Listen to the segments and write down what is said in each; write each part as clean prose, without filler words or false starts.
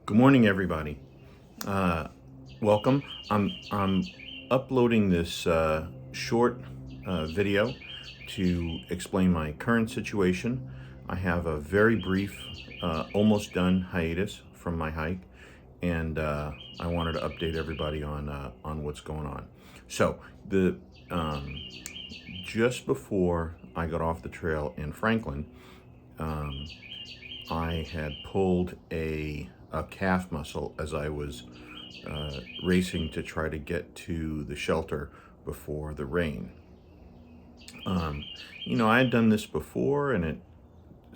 Good morning, everybody. Uh, Welcome. I'm uploading this short video to explain my current situation. I have a very brief, almost done hiatus from my hike, and I wanted to update everybody on what's going on. So the um, just before I got off the trail in Franklin, um, I had pulled a calf muscle as I was racing to try to get to the shelter before the rain. Um, I had done this before, and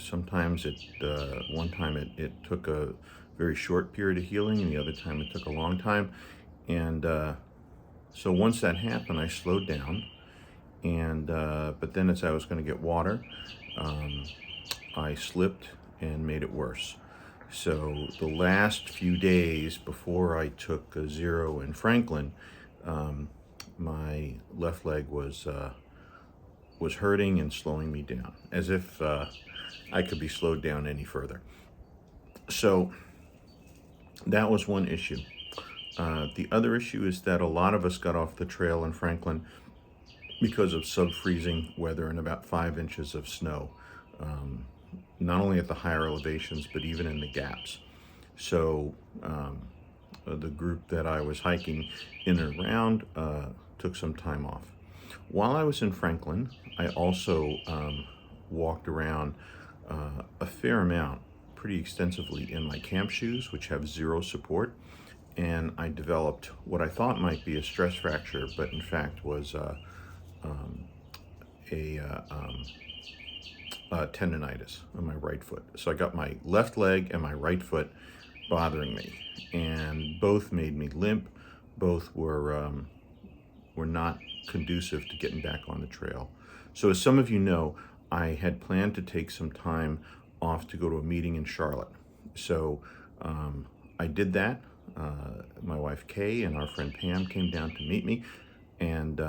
one time it took a very short period of healing, and the other time it took a long time. And so once that happened, I slowed down, and but then as I was going to get water, um, I slipped and made it worse. So the last few days before I took a zero in Franklin, um, my left leg was hurting and slowing me down, as if I could be slowed down any further. So that was one issue. The other issue is that a lot of us got off the trail in Franklin because of sub-freezing weather and about 5 inches of snow, not only at the higher elevations, but even in the gaps. So the group that I was hiking in and around took some time off. While I was in Franklin, I also walked around a fair amount, pretty extensively, in my camp shoes, which have zero support. And I developed what I thought might be a stress fracture, but in fact was a tendonitis on my right foot. So I got my left leg and my right foot bothering me, and both made me limp. Both were not conducive to getting back on the trail. So as some of you know, I had planned to take some time off to go to a meeting in Charlotte. So I did that. My wife Kay and our friend Pam came down to meet me, and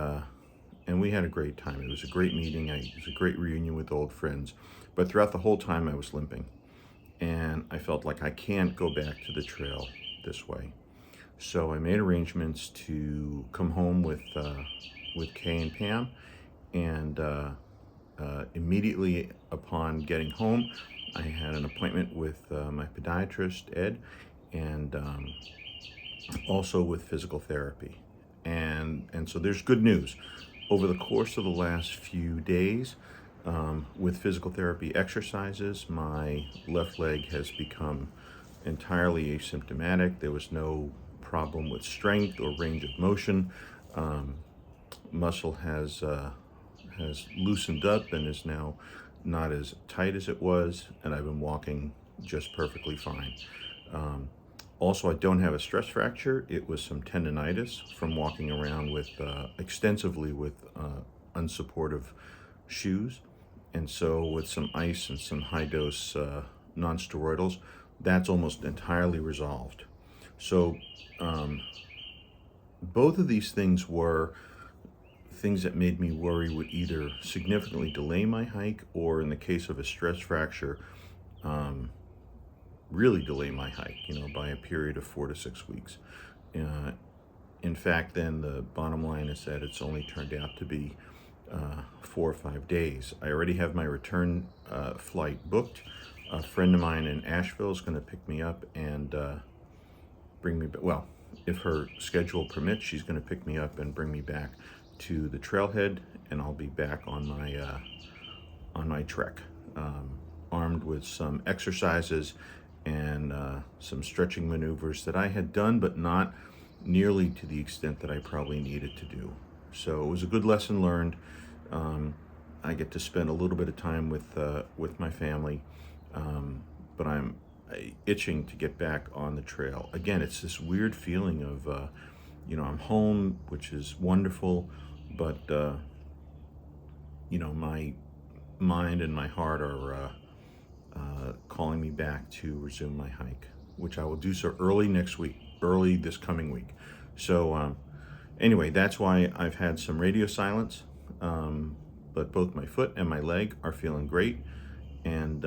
we had a great time. It was a great meeting. It was a great reunion with old friends. But throughout the whole time, I was limping, and I felt like I can't go back to the trail this way. So I made arrangements to come home with Kay and Pam, and immediately upon getting home, I had an appointment with my podiatrist Ed, and also with physical therapy. And so there's good news. Over the course of the last few days, with physical therapy exercises, my left leg has become entirely asymptomatic. There was no problem with strength or range of motion. Muscle has loosened up and is now not as tight as it was, and I've been walking just perfectly fine. Also, I don't have a stress fracture. It was some tendonitis from walking around with extensively with unsupportive shoes. And so with some ice and some high dose non-steroidals, that's almost entirely resolved. So both of these things were things that made me worry would either significantly delay my hike, or in the case of a stress fracture, really delay my hike, by a period of 4 to 6 weeks. Uh, in fact, then the bottom line is that it's only turned out to be 4 or 5 days. I already have my return flight booked. A friend of mine in Asheville is going to pick me up and bring me back. Well, if her schedule permits, she's going to pick me up and bring me back to the trailhead, and I'll be back on my trek, armed with some exercises and some stretching maneuvers that I had done, but not nearly to the extent that I probably needed to do. So it was a good lesson learned. I get to spend a little bit of time with my family, but I'm itching to get back on the trail. Again, it's this weird feeling of, I'm home, which is wonderful, but my mind and my heart are calling me back to resume my hike, which I will do so early this coming week. So anyway, that's why I've had some radio silence, but both my foot and my leg are feeling great, and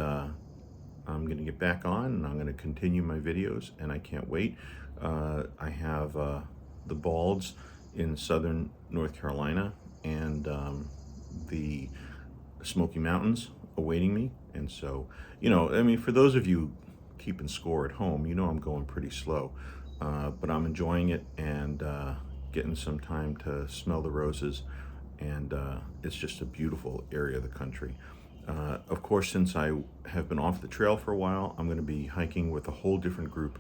I'm going to get back on and I'm going to continue my videos, and I can't wait. I have the Balds in southern North Carolina and the Smoky Mountains awaiting me. And so, I mean, for those of you keeping score at home, I'm going pretty slow, but I'm enjoying it and getting some time to smell the roses. And it's just a beautiful area of the country. Of course, since I have been off the trail for a while, I'm going to be hiking with a whole different group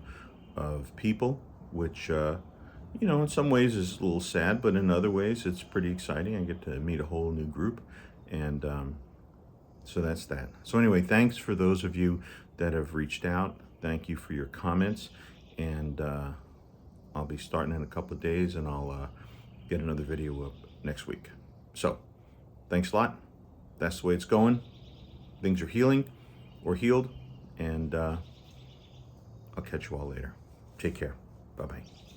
of people, which, in some ways is a little sad, but in other ways it's pretty exciting. I get to meet a whole new group. And so that's that. So anyway, thanks for those of you that have reached out. Thank you for your comments. And I'll be starting in a couple of days, and I'll get another video up next week. So thanks a lot. That's the way it's going. Things are healing or healed. And I'll catch you all later. Take care. Bye-bye.